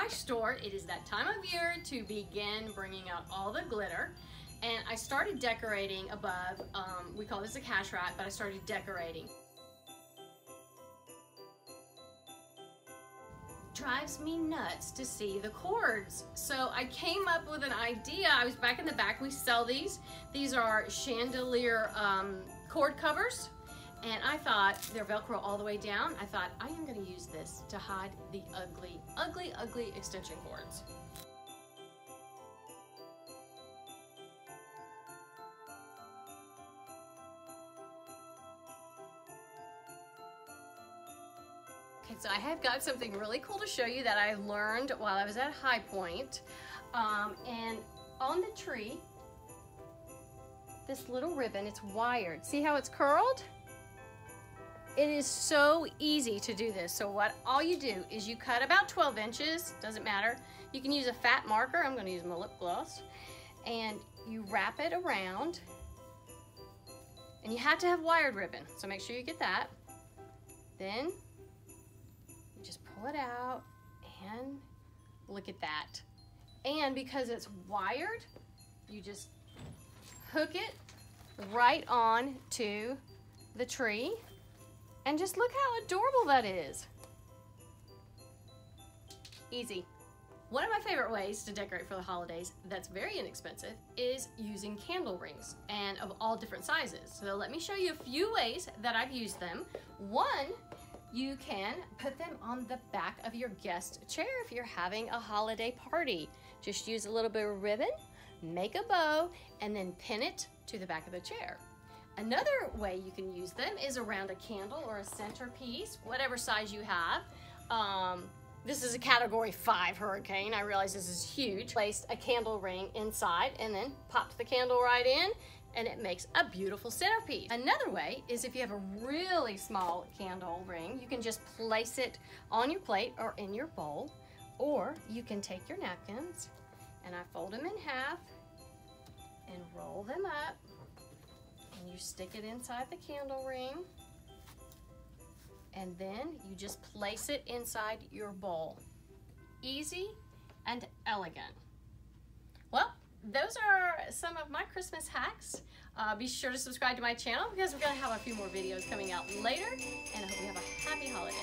my store. It is that time of year to begin bringing out all the glitter. And I started decorating above. We call this a cash wrap, but I started decorating. Drives me nuts to see the cords. So I came up with an idea. I was back in the back. We sell these. These are chandelier cord covers. And I thought, they're Velcro all the way down. I thought, I am gonna use this to hide the ugly, ugly, ugly extension cords. Okay, so I have got something really cool to show you that I learned while I was at High Point. And on the tree, this little ribbon, it's wired. See how it's curled? It is so easy to do this. So all you do is you cut about 12 inches, doesn't matter. You can use a fat marker. I'm gonna use my lip gloss. And you wrap it around. And you have to have wired ribbon, so make sure you get that. Then you just pull it out and look at that. And because it's wired, you just hook it right on to the tree. And just look how adorable that is. Easy. One of my favorite ways to decorate for the holidays that's very inexpensive is using candle rings, and of all different sizes. So let me show you a few ways that I've used them. One, you can put them on the back of your guest chair if you're having a holiday party. Just use a little bit of ribbon, make a bow, and then pin it to the back of the chair. Another way you can use them is around a candle or a centerpiece, whatever size you have. This is a category 5 hurricane. I realize this is huge. Placed a candle ring inside and then popped the candle right in, and it makes a beautiful centerpiece. Another way is if you have a really small candle ring, you can just place it on your plate or in your bowl, or you can take your napkins, and I fold them in half and roll them up. And you stick it inside the candle ring, and then you just place it inside your bowl. Easy and elegant. Well, those are some of my Christmas hacks. Be sure to subscribe to my channel because we're gonna have a few more videos coming out later, and I hope you have a happy holiday.